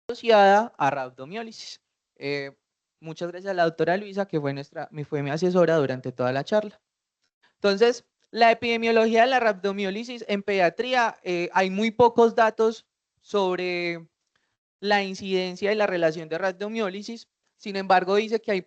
asociada a rhabdomiólisis. Muchas gracias a la doctora Luisa, que fue mi asesora durante toda la charla. Entonces, la epidemiología de la rhabdomiólisis en pediatría, hay muy pocos datos sobre la incidencia y la relación de rhabdomiólisis. Sin embargo, dice que hay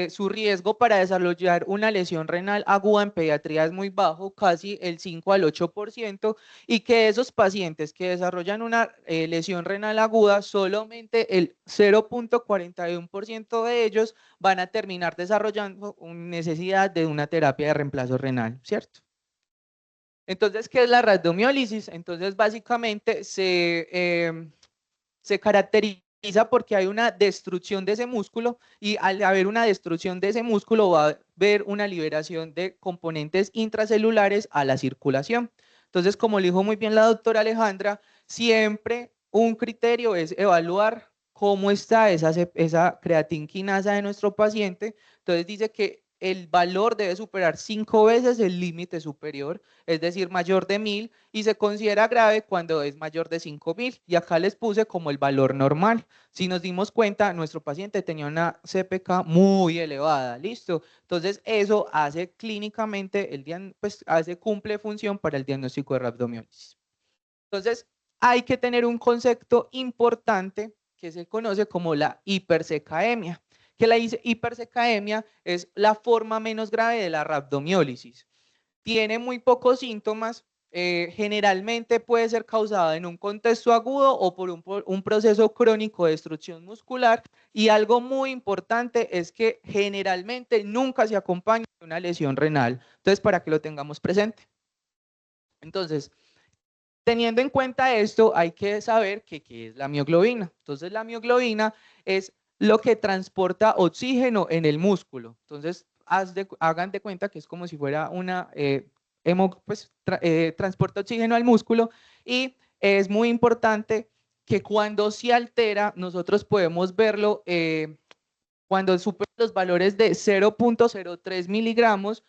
su riesgo para desarrollar una lesión renal aguda en pediatría es muy bajo, casi el 5 al 8%, y que esos pacientes que desarrollan una lesión renal aguda, solamente el 0.41% de ellos van a terminar desarrollando necesidad de una terapia de reemplazo renal, ¿cierto? Entonces, ¿qué es la rhabdomiólisis? Entonces, básicamente se caracteriza porque hay una destrucción de ese músculo, y al haber una destrucción de ese músculo va a haber una liberación de componentes intracelulares a la circulación. Entonces, como le dijo muy bien la doctora Alejandra, siempre un criterio es evaluar cómo está esa creatinquinasa de nuestro paciente. Entonces dice que el valor debe superar 5 veces el límite superior, es decir, mayor de 1000, y se considera grave cuando es mayor de 5000. Y acá les puse como el valor normal. Si nos dimos cuenta, nuestro paciente tenía una CPK muy elevada, ¿listo? Entonces eso hace clínicamente, cumple función para el diagnóstico de rhabdomiólisis. Entonces hay que tener un concepto importante que se conoce como la hipersecaemia, que la hipersecaemia es la forma menos grave de la rhabdomiólisis. Tiene muy pocos síntomas, generalmente puede ser causada en un contexto agudo o por un proceso crónico de destrucción muscular, y algo muy importante es que generalmente nunca se acompaña de una lesión renal. Entonces, para que lo tengamos presente. Entonces, teniendo en cuenta esto, hay que saber qué es la mioglobina. Entonces, la mioglobina es lo que transporta oxígeno en el músculo. Entonces, hagan de cuenta que es como si fuera una transporta oxígeno al músculo, y es muy importante que cuando se altera, nosotros podemos verlo cuando supera los valores de 0.03 miligramos.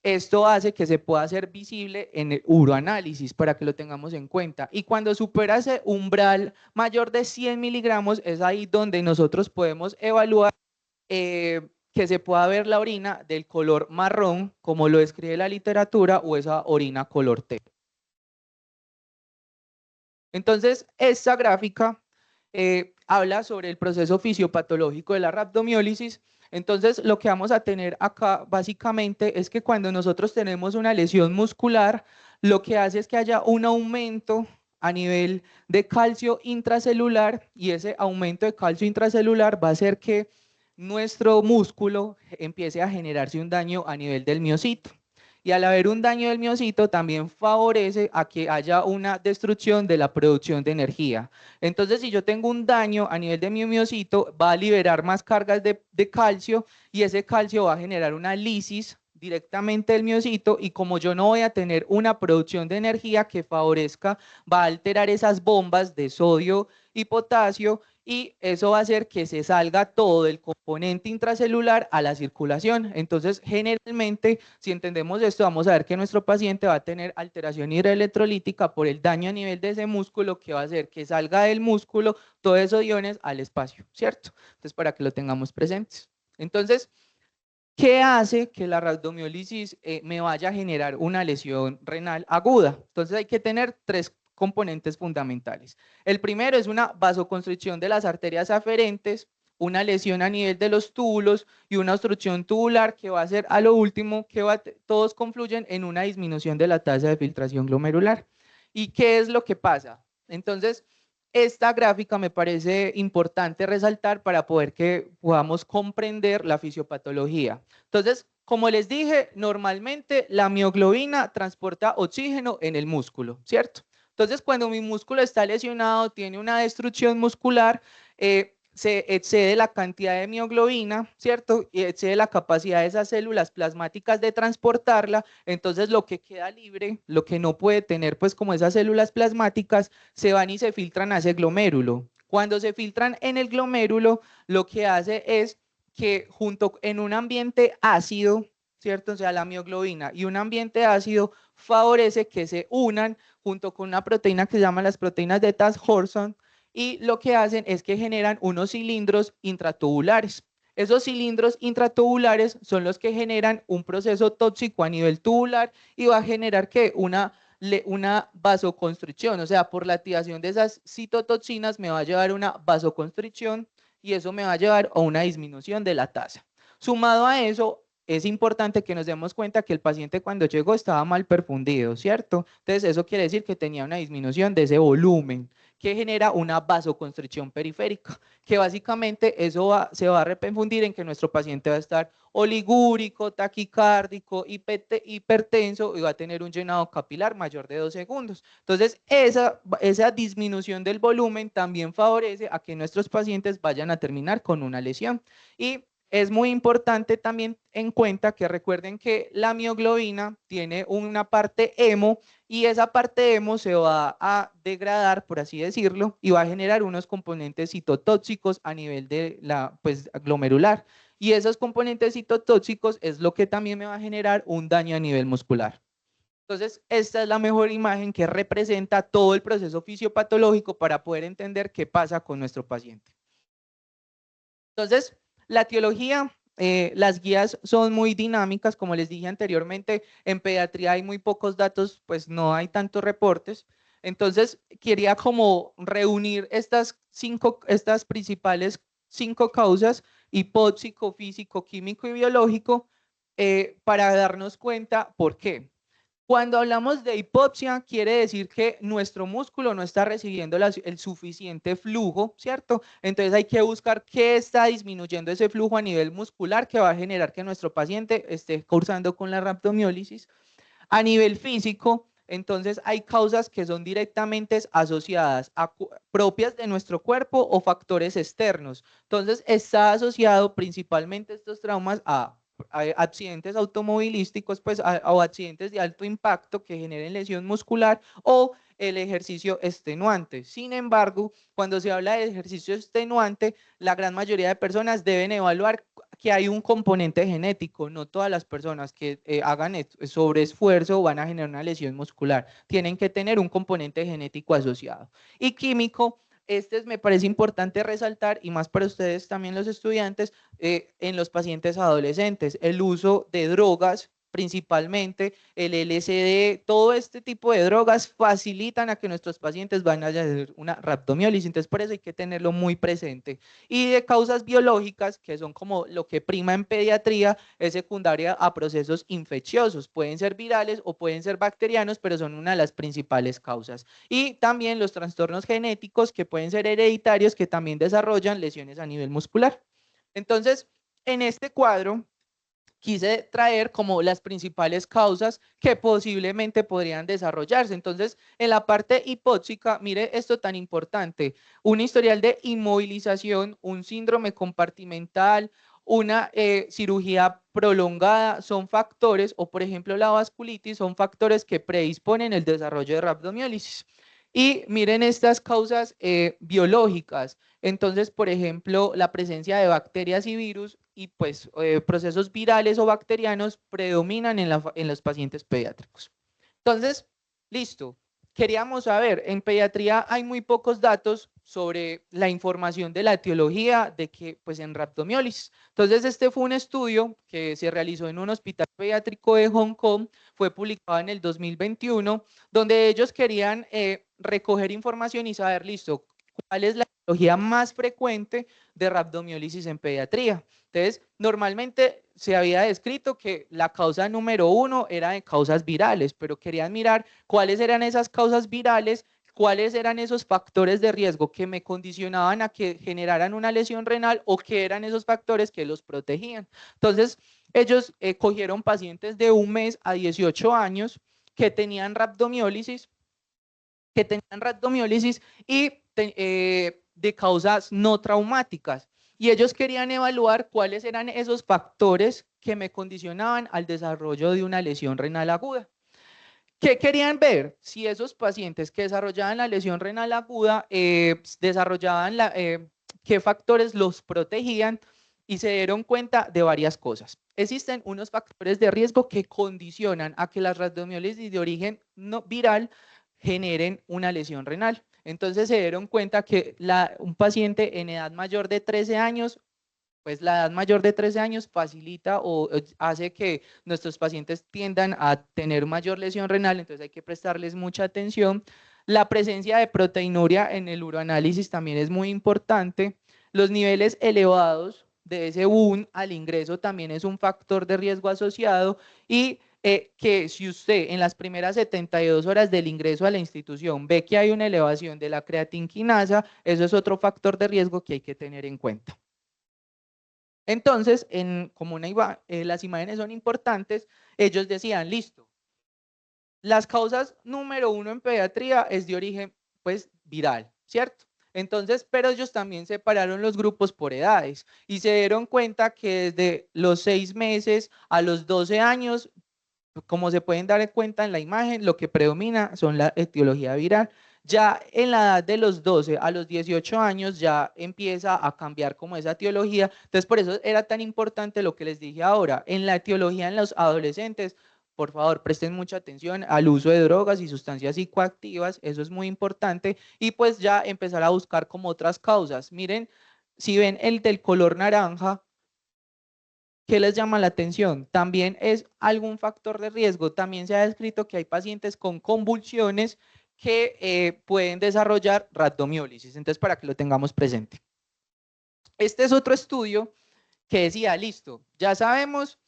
Esto hace que se pueda hacer visible en el uroanálisis, para que lo tengamos en cuenta. Y cuando supera ese umbral mayor de 100 miligramos, es ahí donde nosotros podemos evaluar que se pueda ver la orina del color marrón, como lo describe la literatura, o esa orina color té. Entonces, esta gráfica habla sobre el proceso fisiopatológico de la rhabdomiólisis. Entonces, lo que vamos a tener acá básicamente es que cuando nosotros tenemos una lesión muscular, lo que hace es que haya un aumento a nivel de calcio intracelular, y ese aumento de calcio intracelular va a hacer que nuestro músculo empiece a generarse un daño a nivel del miocito. Y al haber un daño del miocito, también favorece a que haya una destrucción de la producción de energía. Entonces, si yo tengo un daño a nivel de mi miocito, va a liberar más cargas de calcio, y ese calcio va a generar una lisis directamente del miocito, y como yo no voy a tener una producción de energía que favorezca, va a alterar esas bombas de sodio y potasio, y eso va a hacer que se salga todo el componente intracelular a la circulación. Entonces, generalmente, si entendemos esto, vamos a ver que nuestro paciente va a tener alteración hidroelectrolítica por el daño a nivel de ese músculo, que va a hacer que salga del músculo todos esos iones al espacio, ¿cierto? Entonces, para que lo tengamos presentes. Entonces, ¿qué hace que la rhabdomiólisis me vaya a generar una lesión renal aguda? Entonces, hay que tener tres componentes fundamentales. El primero es una vasoconstricción de las arterias aferentes, una lesión a nivel de los túbulos y una obstrucción tubular, que va a ser a lo último que todos confluyen en una disminución de la tasa de filtración glomerular. ¿Y qué es lo que pasa? Entonces, esta gráfica me parece importante resaltar para poder que podamos comprender la fisiopatología. Entonces, como les dije, normalmente la mioglobina transporta oxígeno en el músculo, ¿cierto? Entonces, cuando mi músculo está lesionado, tiene una destrucción muscular, se excede la cantidad de mioglobina, ¿cierto? Y excede la capacidad de esas células plasmáticas de transportarla. Entonces, lo que queda libre, lo que no puede tener, pues como esas células plasmáticas, se van y se filtran a ese glomérulo. Cuando se filtran en el glomérulo, lo que hace es que junto en un ambiente ácido, ¿cierto? O sea, la mioglobina y un ambiente ácido favorece que se unan junto con una proteína que se llama las proteínas de Task-Horson, y lo que hacen es que generan unos cilindros intratubulares. Esos cilindros intratubulares son los que generan un proceso tóxico a nivel tubular y va a generar que una vasoconstricción, o sea, por la activación de esas citotoxinas me va a llevar a una vasoconstricción y eso me va a llevar a una disminución de la tasa. Sumado a eso, es importante que nos demos cuenta que el paciente cuando llegó estaba mal perfundido, ¿cierto? Entonces eso quiere decir que tenía una disminución de ese volumen que genera una vasoconstricción periférica, que básicamente eso se va a reperfundir en que nuestro paciente va a estar oligúrico, taquicárdico, hipertenso y va a tener un llenado capilar mayor de 2 segundos. Entonces esa disminución del volumen también favorece a que nuestros pacientes vayan a terminar con una lesión. Y es muy importante también en cuenta que recuerden que la mioglobina tiene una parte hemo y esa parte hemo se va a degradar, por así decirlo, y va a generar unos componentes citotóxicos a nivel de la glomerular. Y esos componentes citotóxicos es lo que también me va a generar un daño a nivel muscular. Entonces, esta es la mejor imagen que representa todo el proceso fisiopatológico para poder entender qué pasa con nuestro paciente. Entonces, la etiología, las guías son muy dinámicas, como les dije anteriormente, en pediatría hay muy pocos datos, pues no hay tantos reportes. Entonces, quería como reunir estas principales 5 causas, hipóxico, físico, químico y biológico, para darnos cuenta por qué. Cuando hablamos de hipoxia, quiere decir que nuestro músculo no está recibiendo el suficiente flujo, ¿cierto? Entonces hay que buscar qué está disminuyendo ese flujo a nivel muscular que va a generar que nuestro paciente esté cursando con la rhabdomiólisis. A nivel físico, entonces hay causas que son directamente asociadas propias de nuestro cuerpo o factores externos. Entonces está asociado principalmente estos traumas a accidentes automovilísticos, pues, o accidentes de alto impacto que generen lesión muscular o el ejercicio extenuante. Sin embargo, cuando se habla de ejercicio extenuante, la gran mayoría de personas deben evaluar que hay un componente genético. No todas las personas que hagan sobreesfuerzo van a generar una lesión muscular. Tienen que tener un componente genético asociado. Y químico, me parece importante resaltar, y más para ustedes también los estudiantes, en los pacientes adolescentes, el uso de drogas, principalmente el LSD, todo este tipo de drogas facilitan a que nuestros pacientes vayan a hacer una rhabdomiólisis, entonces por eso hay que tenerlo muy presente. Y de causas biológicas, que son como lo que prima en pediatría, es secundaria a procesos infecciosos, pueden ser virales o pueden ser bacterianos, pero son una de las principales causas. Y también los trastornos genéticos que pueden ser hereditarios, que también desarrollan lesiones a nivel muscular. Entonces, en este cuadro quise traer como las principales causas que posiblemente podrían desarrollarse. Entonces, en la parte hipóxica, mire esto tan importante, un historial de inmovilización, un síndrome compartimental, una cirugía prolongada, son factores, o por ejemplo la vasculitis, son factores que predisponen el desarrollo de rhabdomiólisis. Y miren estas causas biológicas. Entonces, por ejemplo, la presencia de bacterias y virus y pues procesos virales o bacterianos predominan en los pacientes pediátricos. Entonces, listo. Queríamos saber, en pediatría hay muy pocos datos sobre la información de la etiología de que, pues en rhabdomiólisis. Entonces, este fue un estudio que se realizó en un hospital pediátrico de Hong Kong, fue publicado en el 2021, donde ellos querían recoger información y saber, listo, cuál es la etiología más frecuente de rhabdomiólisis en pediatría. Entonces, normalmente se había descrito que la causa número 1 era de causas virales, pero querían mirar cuáles eran esas causas virales, cuáles eran esos factores de riesgo que me condicionaban a que generaran una lesión renal o qué eran esos factores que los protegían. Entonces, ellos cogieron pacientes de 1 mes a 18 años que tenían rhabdomiólisis y de causas no traumáticas. Y ellos querían evaluar cuáles eran esos factores que me condicionaban al desarrollo de una lesión renal aguda. ¿Qué querían ver? Si esos pacientes que desarrollaban la lesión renal aguda qué factores los protegían y se dieron cuenta de varias cosas. Existen unos factores de riesgo que condicionan a que las rhabdomiólisis de origen no viral generen una lesión renal. Entonces se dieron cuenta que un paciente en edad mayor de 13 años, pues la edad mayor de 13 años facilita o hace que nuestros pacientes tiendan a tener mayor lesión renal, entonces hay que prestarles mucha atención. La presencia de proteinuria en el uroanálisis también es muy importante. Los niveles elevados de ese BUN al ingreso también es un factor de riesgo asociado y que si usted en las primeras 72 horas del ingreso a la institución ve que hay una elevación de la creatinquinasa, eso es otro factor de riesgo que hay que tener en cuenta. Entonces, como las imágenes son importantes, ellos decían, listo, las causas número uno en pediatría es de origen pues viral, ¿cierto? Entonces, pero ellos también separaron los grupos por edades y se dieron cuenta que desde los 6 meses a los 12 años, como se pueden dar cuenta en la imagen, lo que predomina son la etiología viral. Ya en la edad de los 12 a los 18 años ya empieza a cambiar como esa etiología. Entonces, por eso era tan importante lo que les dije ahora. En la etiología en los adolescentes, por favor, presten mucha atención al uso de drogas y sustancias psicoactivas. Eso es muy importante. Y pues ya empezar a buscar como otras causas. Miren, si ven el del color naranja, ¿qué les llama la atención? También es algún factor de riesgo. También se ha descrito que hay pacientes con convulsiones que pueden desarrollar rhabdomiólisis. Entonces, para que lo tengamos presente. Este es otro estudio que decía, listo, ya sabemos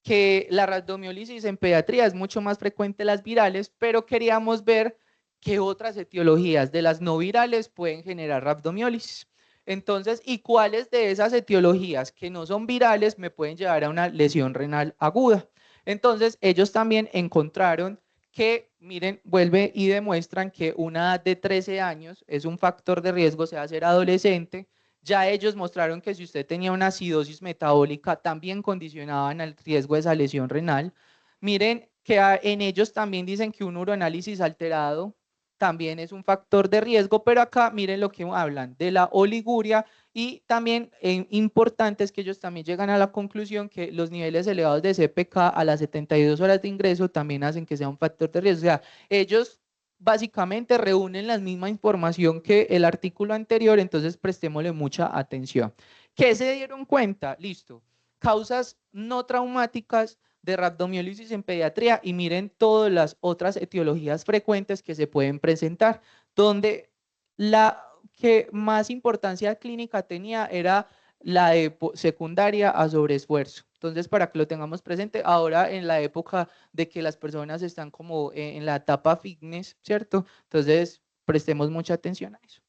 que la rhabdomiólisis en pediatría es mucho más frecuente en las virales, pero queríamos ver qué otras etiologías de las no virales pueden generar rhabdomiólisis. Entonces, ¿y cuáles de esas etiologías que no son virales me pueden llevar a una lesión renal aguda? Entonces, ellos también encontraron que, miren, vuelve y demuestran que una edad de 13 años es un factor de riesgo, o sea, ser adolescente. Ya ellos mostraron que si usted tenía una acidosis metabólica, también condicionaban al riesgo de esa lesión renal. Miren que en ellos también dicen que un uroanálisis alterado también es un factor de riesgo, pero acá miren lo que hablan de la oliguria y también importante es que ellos también llegan a la conclusión que los niveles elevados de CPK a las 72 horas de ingreso también hacen que sea un factor de riesgo. O sea, ellos básicamente reúnen la misma información que el artículo anterior, entonces prestémosle mucha atención. ¿Qué se dieron cuenta? Listo. Causas no traumáticas de rhabdomiólisis en pediatría y miren todas las otras etiologías frecuentes que se pueden presentar, donde la que más importancia clínica tenía era la de secundaria a sobreesfuerzo. Entonces, para que lo tengamos presente, ahora en la época de que las personas están como en la etapa fitness, ¿cierto? Entonces, prestemos mucha atención a eso.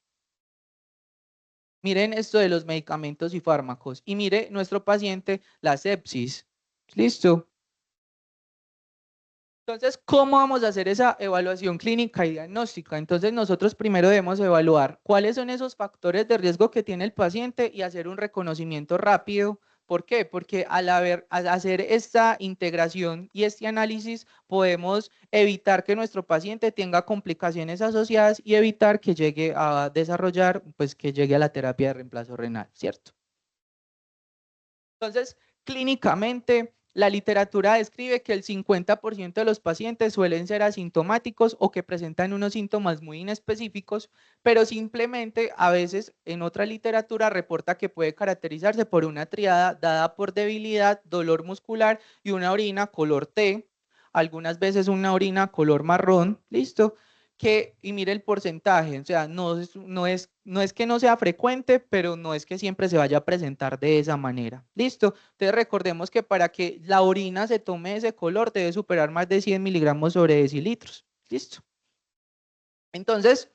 Miren esto de los medicamentos y fármacos. Y mire nuestro paciente, la sepsis. ¿Listo? Entonces, ¿cómo vamos a hacer esa evaluación clínica y diagnóstica? Entonces, nosotros primero debemos evaluar cuáles son esos factores de riesgo que tiene el paciente y hacer un reconocimiento rápido. ¿Por qué? Porque al hacer esta integración y este análisis, podemos evitar que nuestro paciente tenga complicaciones asociadas y evitar que llegue a desarrollar, pues que llegue a la terapia de reemplazo renal, ¿cierto? Entonces, clínicamente, la literatura describe que el 50% de los pacientes suelen ser asintomáticos o que presentan unos síntomas muy inespecíficos, pero simplemente a veces en otra literatura reporta que puede caracterizarse por una triada dada por debilidad, dolor muscular y una orina color té, algunas veces una orina color marrón, listo, y mire el porcentaje, o sea, no es que no sea frecuente, pero no es que siempre se vaya a presentar de esa manera. ¿Listo? Entonces recordemos que para que la orina se tome ese color debe superar más de 100 miligramos sobre decilitros. ¿Listo? Entonces,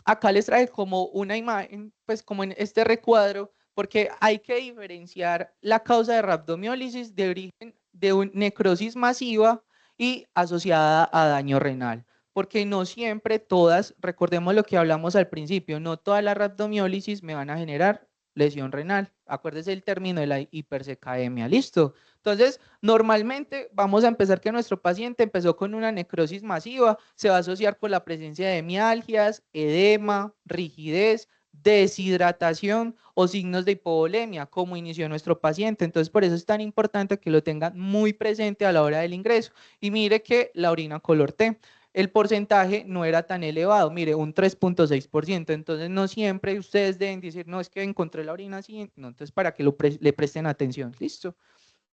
acá les traje como una imagen, pues como en este recuadro, porque hay que diferenciar la causa de rhabdomiólisis de origen de una necrosis masiva y asociada a daño renal, porque no siempre todas, recordemos lo que hablamos al principio, no todas las rhabdomiólisis me van a generar lesión renal. Acuérdese el término de la hipersecaemia, ¿listo? Entonces, normalmente vamos a empezar que nuestro paciente empezó con una necrosis masiva, se va a asociar con la presencia de mialgias, edema, rigidez, deshidratación o signos de hipovolemia, como inició nuestro paciente. Entonces, por eso es tan importante que lo tengan muy presente a la hora del ingreso. Y mire que la orina color T. el porcentaje no era tan elevado, mire, un 3.6%. Entonces, no siempre ustedes deben decir, no, es que encontré la orina así, no, entonces para que le presten atención, ¿listo?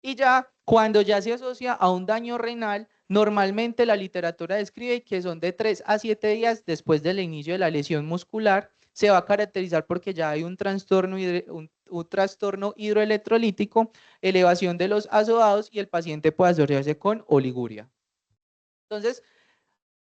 Y ya cuando ya se asocia a un daño renal, normalmente la literatura describe que son de 3 a 7 días después del inicio de la lesión muscular. Se va a caracterizar porque ya hay un trastorno, un trastorno hidroelectrolítico, elevación de los azoados y el paciente puede asociarse con oliguria. Entonces,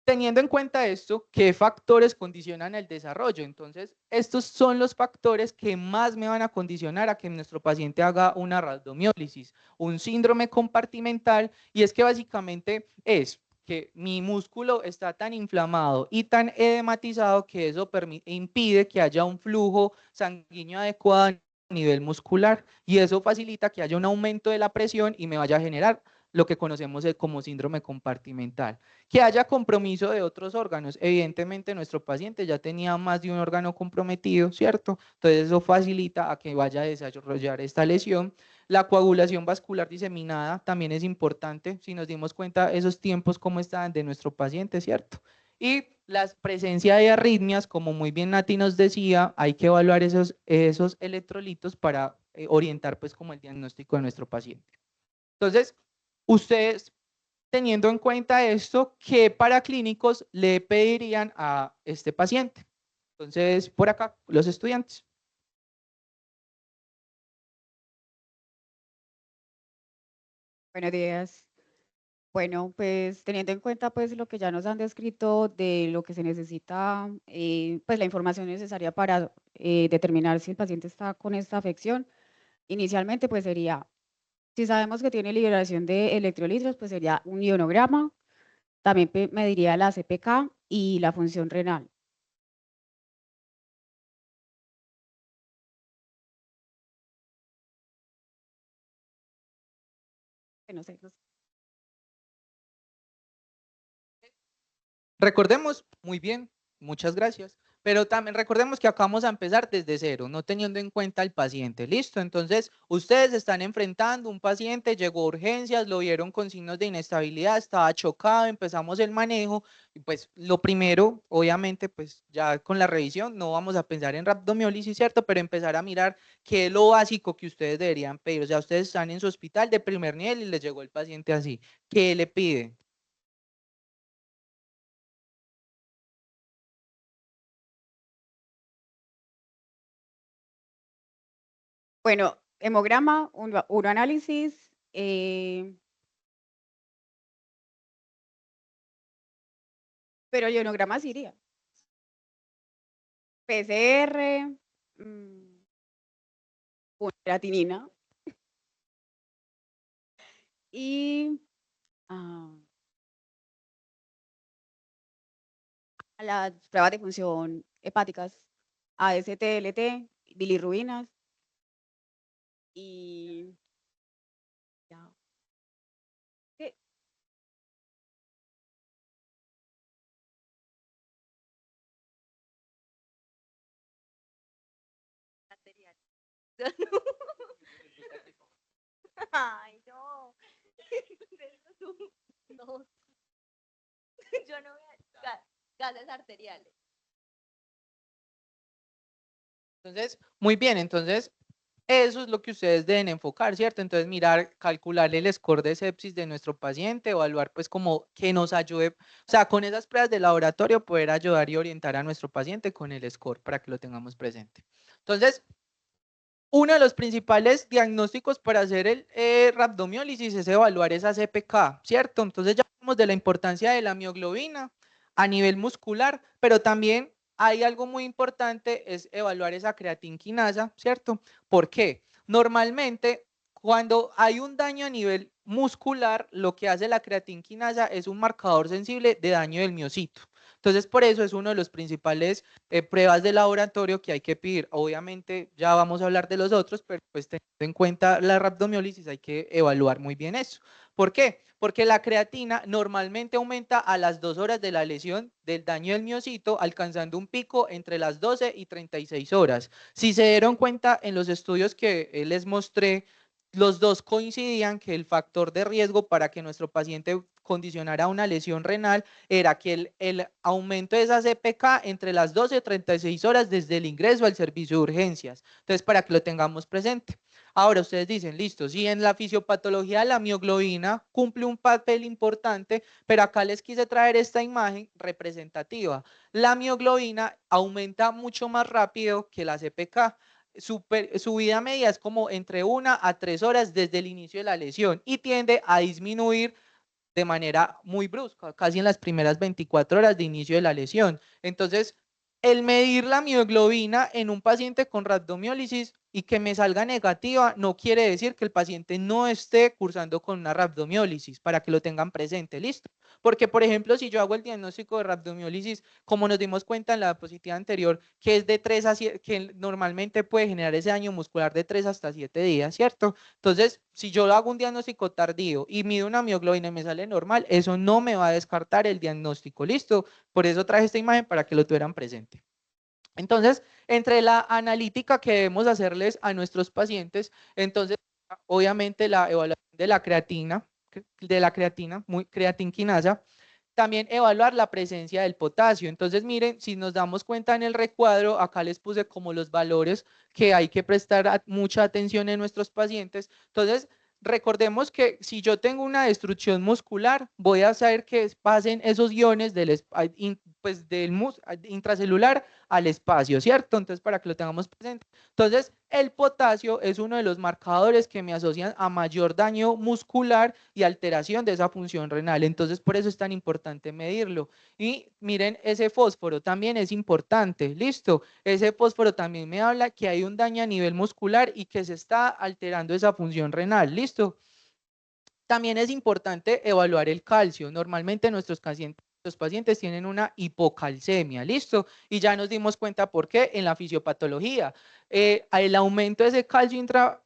teniendo en cuenta esto, ¿qué factores condicionan el desarrollo? Entonces, estos son los factores que más me van a condicionar a que nuestro paciente haga una rhabdomiólisis, un síndrome compartimental, y es que básicamente es que mi músculo está tan inflamado y tan edematizado que eso impide que haya un flujo sanguíneo adecuado a nivel muscular, y eso facilita que haya un aumento de la presión y me vaya a generar lo que conocemos como síndrome compartimental. Que haya compromiso de otros órganos. Evidentemente nuestro paciente ya tenía más de un órgano comprometido, ¿cierto? Entonces eso facilita a que vaya a desarrollar esta lesión. La coagulación vascular diseminada también es importante, si nos dimos cuenta esos tiempos cómo estaban de nuestro paciente, ¿cierto? Y la presencia de arritmias, como muy bien Nati nos decía, hay que evaluar esos electrolitos para orientar pues como el diagnóstico de nuestro paciente. Entonces, ustedes, teniendo en cuenta esto, ¿qué paraclínicos le pedirían a este paciente? Entonces, por acá, los estudiantes. Buenos días. Bueno, pues teniendo en cuenta pues lo que ya nos han descrito de lo que se necesita, pues la información necesaria para determinar si el paciente está con esta afección, inicialmente pues sería, si sabemos que tiene liberación de electrolitos, pues sería un ionograma, también mediría la CPK y la función renal. No sé, no sé. Recordemos, muy bien, muchas gracias, pero también recordemos que acá vamos a empezar desde cero, no teniendo en cuenta al paciente, ¿listo? Entonces, ustedes están enfrentando un paciente, llegó a urgencias, lo vieron con signos de inestabilidad, estaba chocado, empezamos el manejo, y pues lo primero, obviamente, pues ya con la revisión no vamos a pensar en rhabdomiólisis, ¿cierto? Pero empezar a mirar qué es lo básico que ustedes deberían pedir, o sea, ustedes están en su hospital de primer nivel y les llegó el paciente así, ¿qué le piden? Bueno, hemograma, uroanálisis, pero ionograma sí iría. PCR, creatinina y ah, las pruebas de función hepáticas, ASTLT, bilirrubinas y ya. ¿Qué? Arterial. Ay, no. No, yo no voy a gases arteriales. Entonces, muy bien, entonces eso es lo que ustedes deben enfocar, ¿cierto? Entonces, mirar, calcular el score de sepsis de nuestro paciente, evaluar pues como que nos ayude, o sea, con esas pruebas de laboratorio poder ayudar y orientar a nuestro paciente con el score para que lo tengamos presente. Entonces, uno de los principales diagnósticos para hacer el rhabdomiólisis es evaluar esa CPK, ¿cierto? Entonces ya hablamos de la importancia de la mioglobina a nivel muscular, pero también hay algo muy importante, es evaluar esa creatinquinasa, ¿cierto? ¿Por qué? Normalmente, cuando hay un daño a nivel muscular, lo que hace la creatinquinasa es un marcador sensible de daño del miocito. Entonces, por eso es uno de los principales pruebas de laboratorio que hay que pedir. Obviamente ya vamos a hablar de los otros, pero pues teniendo en cuenta la rhabdomiólisis hay que evaluar muy bien eso. ¿Por qué? Porque la creatina normalmente aumenta a las 2 horas de la lesión del daño del miocito, alcanzando un pico entre las 12 y 36 horas. Si se dieron cuenta en los estudios que les mostré, los dos coincidían que el factor de riesgo para que nuestro paciente condicionara una lesión renal era que el aumento de esa CPK entre las 12 y 36 horas desde el ingreso al servicio de urgencias. Entonces, para que lo tengamos presente. Ahora ustedes dicen, listo, si en la fisiopatología la mioglobina cumple un papel importante, pero acá les quise traer esta imagen representativa. La mioglobina aumenta mucho más rápido que la CPK. Su vida media es como entre 1 a 3 horas desde el inicio de la lesión y tiende a disminuir de manera muy brusca, casi en las primeras 24 horas de inicio de la lesión. Entonces, el medir la mioglobina en un paciente con rhabdomiólisis y que me salga negativa no quiere decir que el paciente no esté cursando con una rhabdomiólisis, para que lo tengan presente, ¿listo? Porque, por ejemplo, si yo hago el diagnóstico de rhabdomiólisis, como nos dimos cuenta en la diapositiva anterior, que es de 3 a 7, que normalmente puede generar ese daño muscular de 3 hasta 7 días, ¿cierto? Entonces, si yo hago un diagnóstico tardío y mido una mioglobina y me sale normal, eso no me va a descartar el diagnóstico, ¿listo? Por eso traje esta imagen para que lo tuvieran presente. Entonces, entre la analítica que debemos hacerles a nuestros pacientes, entonces, obviamente la evaluación de la creatina, muy creatinquinasa, también evaluar la presencia del potasio. Entonces, miren, si nos damos cuenta en el recuadro, acá les puse como los valores que hay que prestar mucha atención en nuestros pacientes. Entonces, recordemos que si yo tengo una destrucción muscular, voy a saber que pasen esos iones pues del intracelular al espacio, ¿cierto? Entonces, para que lo tengamos presente. Entonces, el potasio es uno de los marcadores que me asocian a mayor daño muscular y alteración de esa función renal. Entonces, por eso es tan importante medirlo. Y miren, ese fósforo también es importante, ¿listo? Ese fósforo también me habla que hay un daño a nivel muscular y que se está alterando esa función renal, ¿listo? También es importante evaluar el calcio. Normalmente nuestros pacientes tienen una hipocalcemia, ¿listo? Y ya nos dimos cuenta por qué en la fisiopatología. El aumento de ese calcio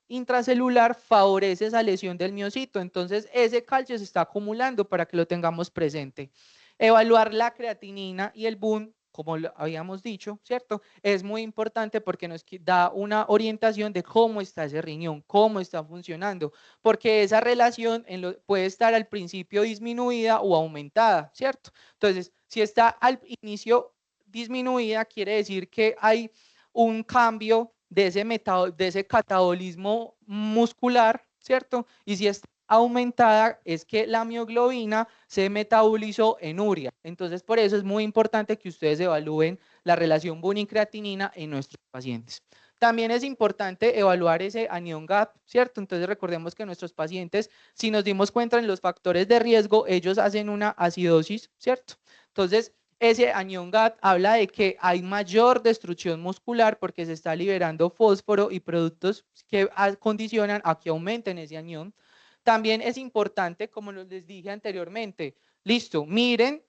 intracelular favorece esa lesión del miocito, entonces ese calcio se está acumulando para que lo tengamos presente. Evaluar la creatinina y el BUN, como lo habíamos dicho, ¿cierto? Es muy importante porque nos da una orientación de cómo está ese riñón, cómo está funcionando, porque esa relación puede estar al principio disminuida o aumentada, ¿cierto? Entonces, si está al inicio disminuida, quiere decir que hay un cambio de ese catabolismo muscular, ¿cierto? Y si está aumentada, es que la mioglobina se metabolizó en urea. Entonces, por eso es muy importante que ustedes evalúen la relación BUN-creatinina en nuestros pacientes. También es importante evaluar ese anion gap, ¿cierto? Entonces recordemos que nuestros pacientes, si nos dimos cuenta en los factores de riesgo, ellos hacen una acidosis, ¿cierto? Entonces, ese anion gap habla de que hay mayor destrucción muscular porque se está liberando fósforo y productos que condicionan a que aumenten ese anión. También es importante, como les dije anteriormente, listo, miren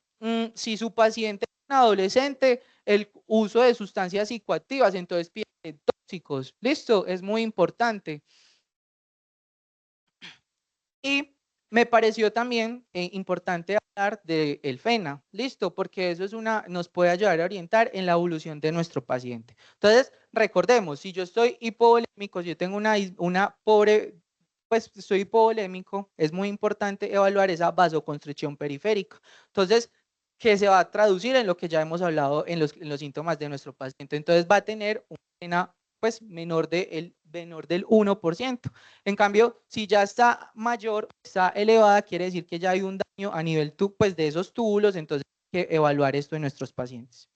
si su paciente es un adolescente, el uso de sustancias psicoactivas, entonces piden tóxicos, listo, es muy importante. Y me pareció también importante hablar del FENA, listo, porque eso nos puede ayudar a orientar en la evolución de nuestro paciente. Entonces, recordemos, si yo estoy hipovolémico, si yo tengo una pobre, pues estoy hipovolémico, es muy importante evaluar esa vasoconstricción periférica. Entonces, que se va a traducir en lo que ya hemos hablado en los síntomas de nuestro paciente. Entonces, va a tener una FENA pues menor del 1%. En cambio, si ya está mayor, está elevada, quiere decir que ya hay un daño a nivel pues, de esos túbulos, entonces hay que evaluar esto en nuestros pacientes.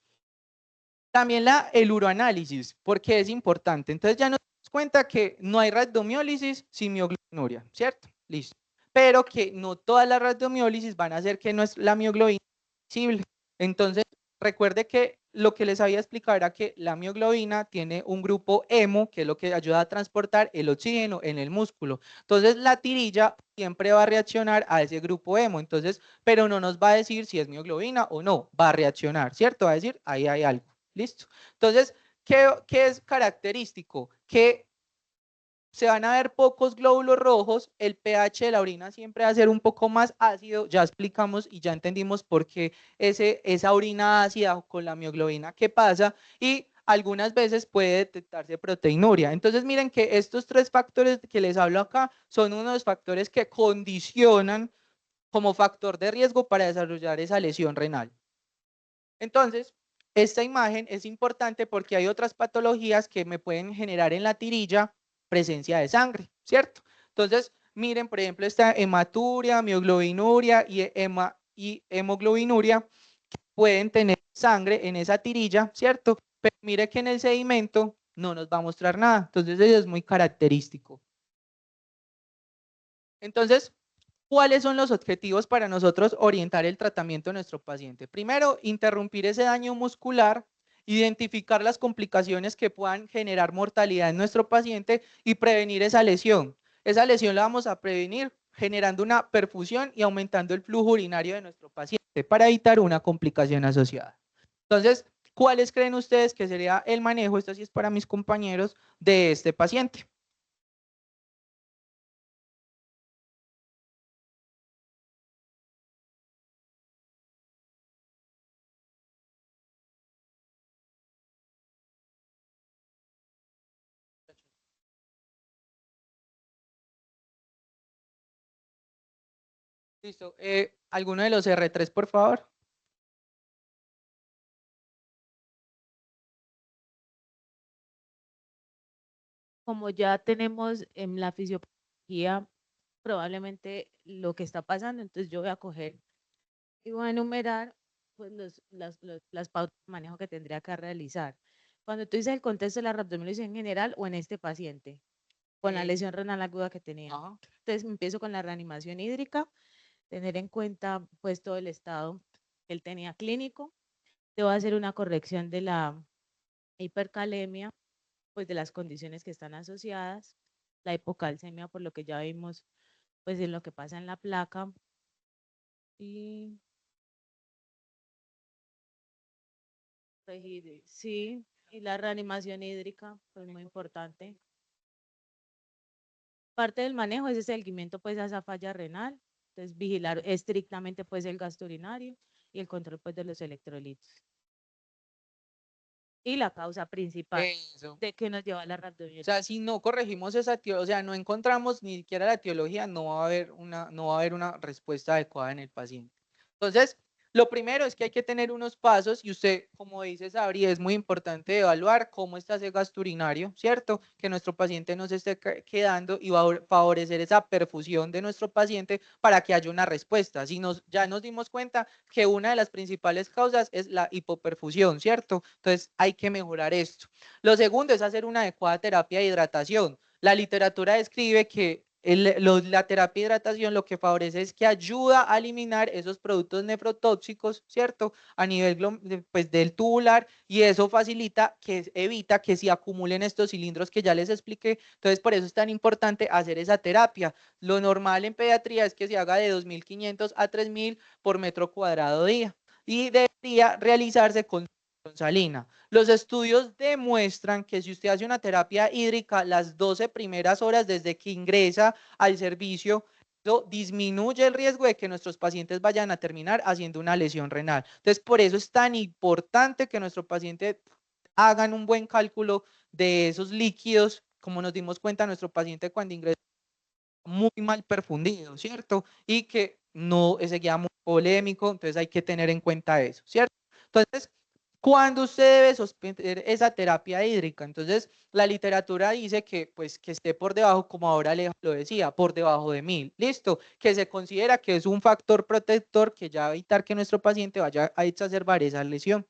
También el uroanálisis, porque es importante. Entonces ya nos damos cuenta que no hay rhabdomiólisis sin mioglobinuria, ¿cierto? Listo. Pero que no todas las rhabdomiólisis van a hacer que la mioglobina visible. Entonces, recuerde que lo que les había explicado era que la mioglobina tiene un grupo hemo, que es lo que ayuda a transportar el oxígeno en el músculo. Entonces, la tirilla siempre va a reaccionar a ese grupo hemo. Entonces, pero no nos va a decir si es mioglobina o no, va a reaccionar, ¿cierto? Va a decir, ahí hay algo. ¿Listo? Entonces, ¿qué es característico? Que se van a ver pocos glóbulos rojos, el pH de la orina siempre va a ser un poco más ácido, ya explicamos y ya entendimos por qué esa orina ácida con la mioglobina, ¿qué pasa? Y algunas veces puede detectarse proteinuria. Entonces miren que estos 3 factores que les hablo acá son unos factores que condicionan como factor de riesgo para desarrollar esa lesión renal. Entonces, esta imagen es importante porque hay otras patologías que me pueden generar en la tirilla presencia de sangre, ¿cierto? Entonces, miren, por ejemplo, esta hematuria, mioglobinuria y hemoglobinuria pueden tener sangre en esa tirilla, ¿cierto? Pero mire que en el sedimento no nos va a mostrar nada. Entonces, eso es muy característico. Entonces, ¿cuáles son los objetivos para nosotros orientar el tratamiento de nuestro paciente? Primero, interrumpir ese daño muscular, identificar las complicaciones que puedan generar mortalidad en nuestro paciente y prevenir esa lesión. Esa lesión la vamos a prevenir generando una perfusión y aumentando el flujo urinario de nuestro paciente para evitar una complicación asociada. Entonces, ¿cuáles creen ustedes que sería el manejo? Esto sí es para mis compañeros de este paciente. Listo. ¿Alguno de los R3, por favor? Como ya tenemos en la fisiopatología probablemente lo que está pasando, entonces yo voy a coger y voy a enumerar pues, las pautas de manejo que tendría que realizar. Cuando tú dices el contexto de la rhabdomiolisis en general o en este paciente, con la lesión renal aguda que tenía. Entonces empiezo con la reanimación hídrica, tener en cuenta pues todo el estado que él tenía clínico. Te voy a hacer una corrección de la hipercalemia, pues de las condiciones que están asociadas, la hipocalcemia por lo que ya vimos pues en lo que pasa en la placa y sí, y la reanimación hídrica pues muy importante. Parte del manejo es el seguimiento pues a esa falla renal, entonces vigilar estrictamente pues el gasto urinario y el control pues de los electrolitos. Y la causa principal de que nos lleva a la rhabdomiolisis. O sea, si no corregimos esa o sea, no encontramos ni siquiera la etiología, no va a haber una respuesta adecuada en el paciente. Entonces, lo primero es que hay que tener unos pasos y usted, como dice Sabri, es muy importante evaluar cómo está ese gasto urinario, ¿cierto? Que nuestro paciente no se esté quedando y va a favorecer esa perfusión de nuestro paciente para que haya una respuesta. Si ya nos dimos cuenta que una de las principales causas es la hipoperfusión, ¿cierto? Entonces, hay que mejorar esto. Lo segundo es hacer una adecuada terapia de hidratación. La literatura describe que la terapia de hidratación lo que favorece es que ayuda a eliminar esos productos nefrotóxicos, ¿cierto? A nivel pues, del tubular y eso facilita que evita que se acumulen estos cilindros que ya les expliqué. Entonces, por eso es tan importante hacer esa terapia. Lo normal en pediatría es que se haga de 2.500 a 3.000 por metro cuadrado día y debería realizarse con salina. Los estudios demuestran que si usted hace una terapia hídrica las 12 primeras horas desde que ingresa al servicio, eso disminuye el riesgo de que nuestros pacientes vayan a terminar haciendo una lesión renal. Entonces, por eso es tan importante que nuestro paciente hagan un buen cálculo de esos líquidos. Como nos dimos cuenta, nuestro paciente cuando ingresa muy mal perfundido, ¿cierto? Y que no seguía muy polémico, entonces hay que tener en cuenta eso, ¿cierto? Entonces, ¿cuándo usted debe suspender esa terapia hídrica? Entonces, la literatura dice que, pues, que esté por debajo, como ahora Alejo lo decía, por debajo de 1.000, ¿listo? Que se considera que es un factor protector que ya va a evitar que nuestro paciente vaya a exacerbar esa lesión.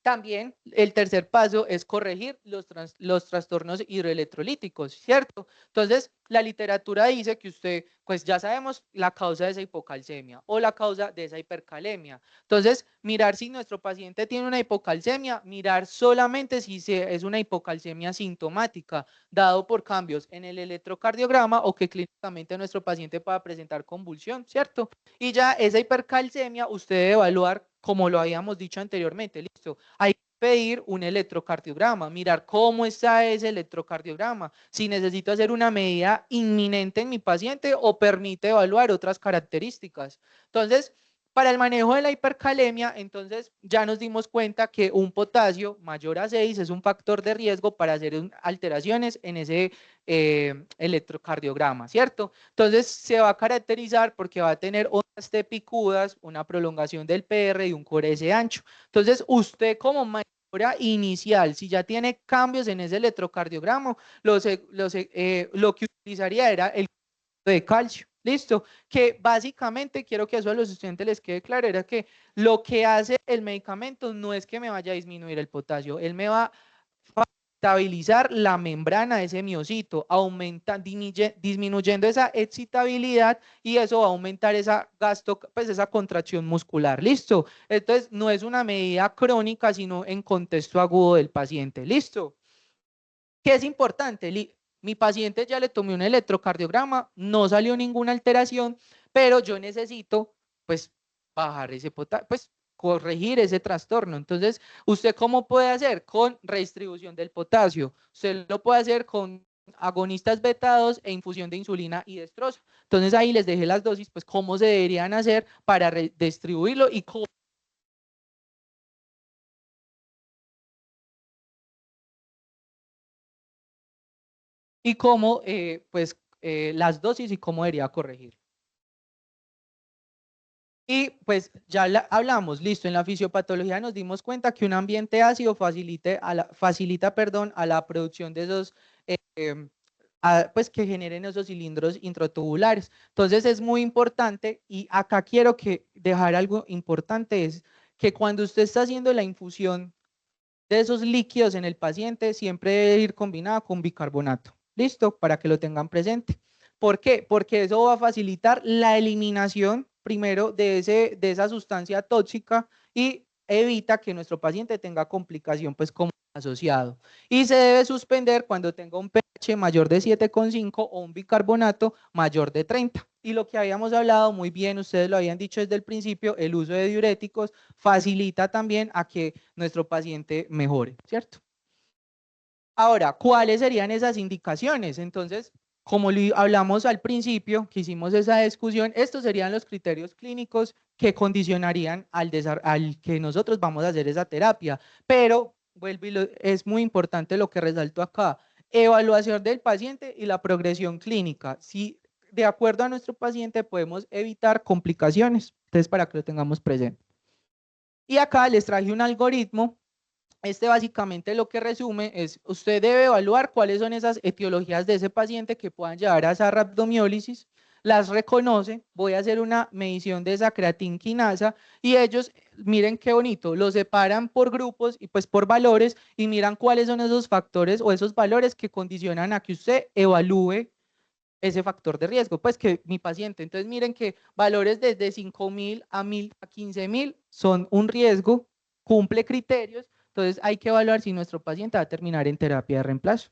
También el tercer paso es corregir los trastornos hidroelectrolíticos, ¿cierto? Entonces, la literatura dice que usted, pues ya sabemos la causa de esa hipocalcemia o la causa de esa hipercalemia. Entonces, mirar si nuestro paciente tiene una hipocalcemia, mirar solamente si es una hipocalcemia sintomática, dado por cambios en el electrocardiograma o que clínicamente nuestro paciente pueda presentar convulsión, ¿cierto? Y ya esa hipercalcemia usted debe evaluar, como lo habíamos dicho anteriormente, listo. Hay que pedir un electrocardiograma, mirar cómo está ese electrocardiograma, si necesito hacer una medida inminente en mi paciente o permite evaluar otras características. Entonces, Para el manejo de la hipercalemia, entonces ya nos dimos cuenta que un potasio mayor a 6 es un factor de riesgo para hacer alteraciones en ese electrocardiograma, ¿cierto? Entonces se va a caracterizar porque va a tener ondas T picudas, una prolongación del PR y un core S ancho. Entonces usted como maniobra inicial, si ya tiene cambios en ese electrocardiograma, lo que utilizaría era el de calcio. Listo, que básicamente quiero que eso a los estudiantes les quede claro, era que lo que hace el medicamento no es que me vaya a disminuir el potasio, él me va a estabilizar la membrana de ese miocito, disminuyendo esa excitabilidad y eso va a aumentar esa pues esa contracción muscular. Listo, entonces no es una medida crónica, sino en contexto agudo del paciente. Listo. ¿Qué es importante? Mi paciente ya le tomé un electrocardiograma, no salió ninguna alteración, pero yo necesito, pues, bajar ese pues, corregir ese trastorno. Entonces, ¿usted cómo puede hacer? Con redistribución del potasio. Usted lo puede hacer con agonistas beta-2 e infusión de insulina y destrozo. Entonces, ahí les dejé las dosis, pues, cómo se deberían hacer para redistribuirlo y cómo pues, las dosis y cómo debería corregir. Y pues ya hablamos, listo, en la fisiopatología nos dimos cuenta que un ambiente ácido facilita a la producción de esos, pues que generen esos cilindros introtubulares. Entonces es muy importante y acá quiero dejar algo importante, es que cuando usted está haciendo la infusión de esos líquidos en el paciente, siempre debe ir combinado con bicarbonato. ¿Listo? Para que lo tengan presente. ¿Por qué? Porque eso va a facilitar la eliminación primero de esa sustancia tóxica y evita que nuestro paciente tenga complicación pues como asociado. Y se debe suspender cuando tenga un pH mayor de 7,5 o un bicarbonato mayor de 30. Y lo que habíamos hablado muy bien, ustedes lo habían dicho desde el principio, el uso de diuréticos facilita también a que nuestro paciente mejore, ¿cierto? Ahora, ¿cuáles serían esas indicaciones? Entonces, como hablamos al principio, que hicimos esa discusión, estos serían los criterios clínicos que condicionarían al que nosotros vamos a hacer esa terapia. Pero, es muy importante lo que resalto acá, evaluación del paciente y la progresión clínica. Si de acuerdo a nuestro paciente podemos evitar complicaciones, entonces para que lo tengamos presente. Y acá les traje un algoritmo. Básicamente lo que resume es, usted debe evaluar cuáles son esas etiologías de ese paciente que puedan llevar a esa rhabdomiólisis, las reconoce, voy a hacer una medición de esa creatinquinasa y ellos, miren qué bonito, lo separan por grupos y pues por valores y miran cuáles son esos factores o esos valores que condicionan a que usted evalúe ese factor de riesgo, pues que mi paciente, entonces miren que valores desde 5.000 a 1.000 a 15.000 son un riesgo, cumple criterios, entonces hay que evaluar si nuestro paciente va a terminar en terapia de reemplazo.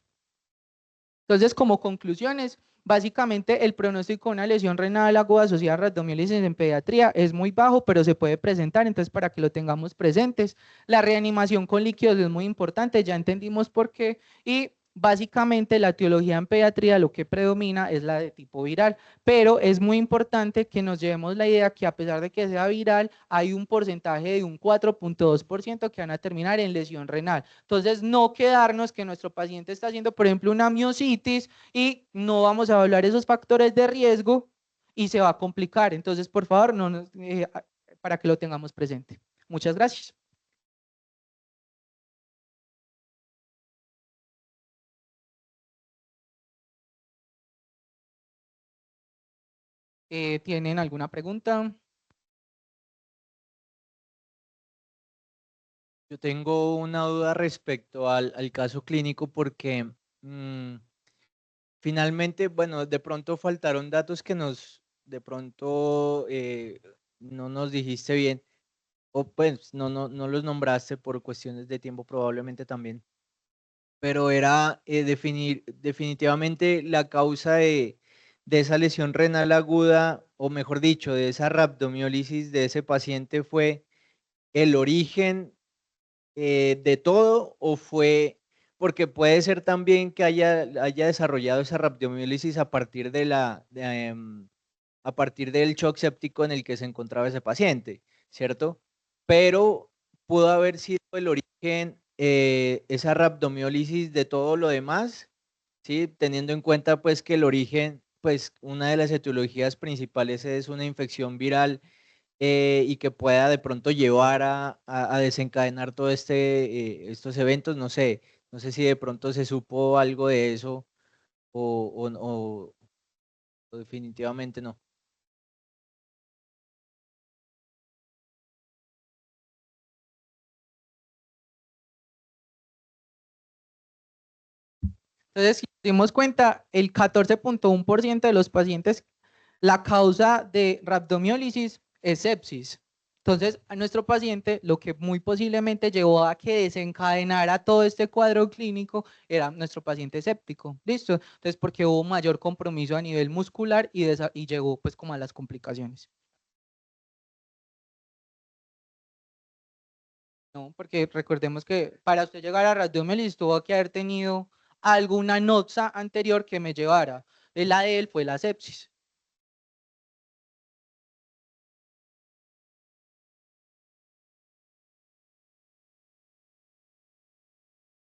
Entonces, como conclusiones, básicamente el pronóstico de una lesión renal aguda asociada a rhabdomiólisis en pediatría es muy bajo, pero se puede presentar, entonces para que lo tengamos presentes. La reanimación con líquidos es muy importante, ya entendimos por qué, y básicamente la etiología en pediatría lo que predomina es la de tipo viral, pero es muy importante que nos llevemos la idea que a pesar de que sea viral, hay un porcentaje de un 4,2% que van a terminar en lesión renal. Entonces, no quedarnos que nuestro paciente está haciendo, por ejemplo, una miositis y no vamos a evaluar esos factores de riesgo y se va a complicar. Entonces, por favor, para que lo tengamos presente. Muchas gracias. ¿Tienen alguna pregunta? Yo tengo una duda respecto al caso clínico porque finalmente, bueno, de pronto faltaron datos que de pronto no nos dijiste bien, o pues no los nombraste por cuestiones de tiempo probablemente también, pero era definir definitivamente la causa de esa lesión renal aguda, o mejor dicho, de esa rhabdomiólisis de ese paciente fue el origen de todo o fue porque puede ser también que haya desarrollado esa rhabdomiólisis a partir de a partir del shock séptico en el que se encontraba ese paciente, ¿cierto? Pero pudo haber sido el origen, esa rhabdomiólisis de todo lo demás, ¿sí? Teniendo en cuenta pues que el origen, pues una de las etiologías principales es una infección viral, y que pueda de pronto llevar a desencadenar todo estos eventos, no sé si de pronto se supo algo de eso o definitivamente no. Entonces, si nos dimos cuenta, el 14.1% de los pacientes, la causa de rhabdomiólisis es sepsis. Entonces, a nuestro paciente lo que muy posiblemente llevó a que desencadenara todo este cuadro clínico era nuestro paciente séptico. ¿Listo? Entonces, porque hubo mayor compromiso a nivel muscular y llegó pues como a las complicaciones. No, porque recordemos que para usted llegar a rhabdomiólisis tuvo que haber tenido alguna noxa anterior que me llevara. La de él fue la sepsis.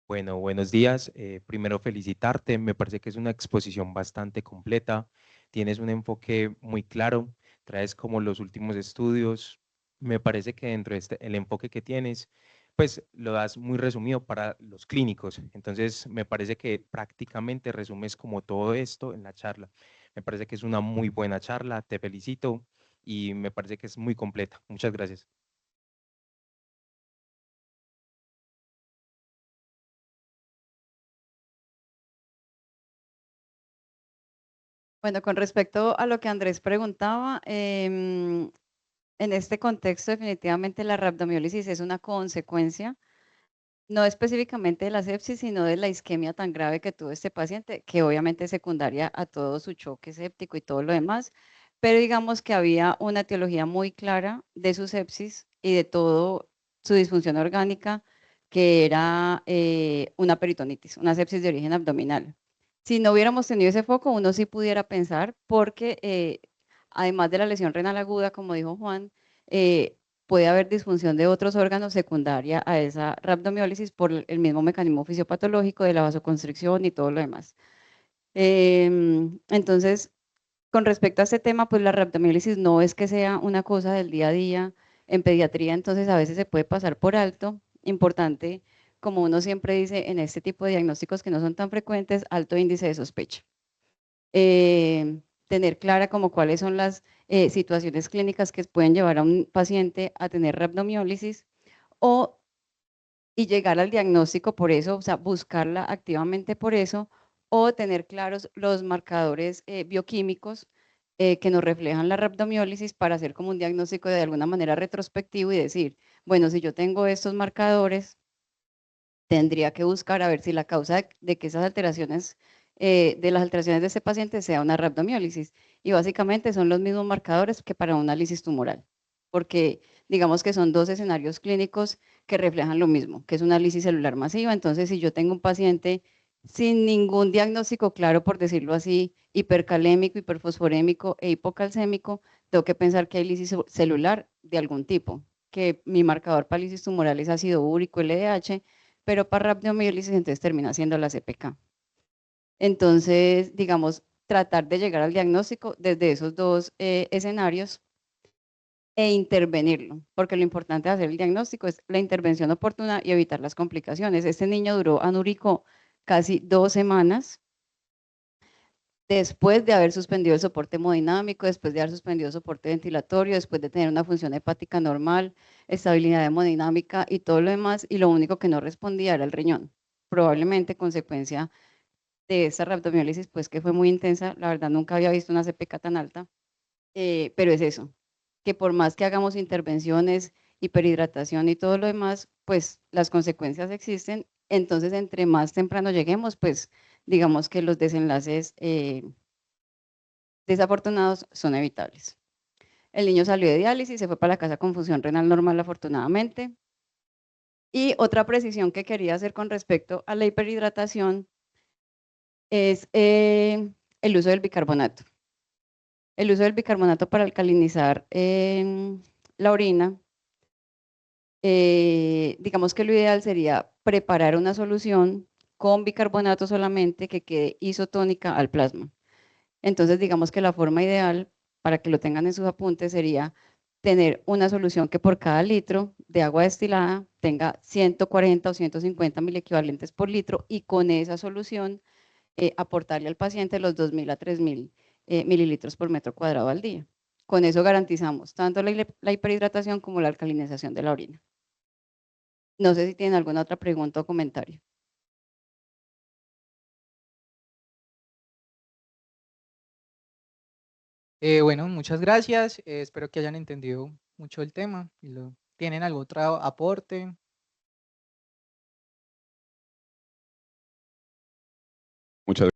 Bueno, buenos días. Primero felicitarte. Me parece que es una exposición bastante completa. Tienes un enfoque muy claro. Traes como los últimos estudios. Me parece que dentro de el enfoque que tienes, pues lo das muy resumido para los clínicos. Entonces, me parece que prácticamente resumes como todo esto en la charla. Me parece que es una muy buena charla. Te felicito y me parece que es muy completa. Muchas gracias. Bueno, con respecto a lo que Andrés preguntaba, en este contexto definitivamente la rhabdomiólisis es una consecuencia, no específicamente de la sepsis, sino de la isquemia tan grave que tuvo este paciente, que obviamente es secundaria a todo su choque séptico y todo lo demás, pero digamos que había una etiología muy clara de su sepsis y de todo su disfunción orgánica, que era una peritonitis, una sepsis de origen abdominal. Si no hubiéramos tenido ese foco, uno sí pudiera pensar, porque además de la lesión renal aguda, como dijo Juan, puede haber disfunción de otros órganos secundaria a esa rhabdomiólisis por el mismo mecanismo fisiopatológico de la vasoconstricción y todo lo demás. Entonces, con respecto a este tema, pues la rhabdomiólisis no es que sea una cosa del día a día en pediatría, entonces a veces se puede pasar por alto. Importante, como uno siempre dice en este tipo de diagnósticos que no son tan frecuentes, alto índice de sospecha. Tener clara como cuáles son las situaciones clínicas que pueden llevar a un paciente a tener rhabdomiólisis y llegar al diagnóstico por eso, o sea, buscarla activamente por eso, o tener claros los marcadores bioquímicos que nos reflejan la rhabdomiólisis para hacer como un diagnóstico de alguna manera retrospectivo y decir, bueno, si yo tengo estos marcadores, tendría que buscar a ver si la causa de que esas alteraciones, de las alteraciones de ese paciente sea una rhabdomiólisis. Y básicamente son los mismos marcadores que para un análisis tumoral, porque digamos que son dos escenarios clínicos que reflejan lo mismo, que es una lisis celular masiva. Entonces, si yo tengo un paciente sin ningún diagnóstico claro, por decirlo así, hipercalémico, hiperfosforémico e hipocalcémico, tengo que pensar que hay lisis celular de algún tipo, que mi marcador para lisis tumoral es ácido úrico, LDH, pero para rhabdomiólisis entonces termina siendo la CPK. Entonces, digamos, tratar de llegar al diagnóstico desde esos dos escenarios e intervenirlo, porque lo importante de hacer el diagnóstico es la intervención oportuna y evitar las complicaciones. Este niño duró anúrico casi 2 semanas después de haber suspendido el soporte hemodinámico, después de haber suspendido el soporte ventilatorio, después de tener una función hepática normal, estabilidad hemodinámica y todo lo demás, y lo único que no respondía era el riñón. Probablemente consecuencia de esa rhabdomiólisis, pues que fue muy intensa, la verdad nunca había visto una CPK tan alta, pero es eso, que por más que hagamos intervenciones, hiperhidratación y todo lo demás, pues las consecuencias existen. Entonces, entre más temprano lleguemos, pues digamos que los desenlaces desafortunados son evitables. El niño salió de diálisis, se fue para la casa con función renal normal afortunadamente. Y otra precisión que quería hacer con respecto a la hiperhidratación es el uso del bicarbonato. El uso del bicarbonato para alcalinizar la orina, digamos que lo ideal sería preparar una solución con bicarbonato solamente que quede isotónica al plasma. Entonces, digamos que la forma ideal, para que lo tengan en sus apuntes, sería tener una solución que por cada litro de agua destilada tenga 140 o 150 miliequivalentes por litro, y con esa solución aportarle al paciente los 2.000 a 3.000 mililitros por metro cuadrado al día. Con eso garantizamos tanto la hiperhidratación como la alcalinización de la orina. No sé si tienen alguna otra pregunta o comentario. Bueno, muchas gracias. Espero que hayan entendido mucho el tema. ¿Tienen algún otro aporte? Muchas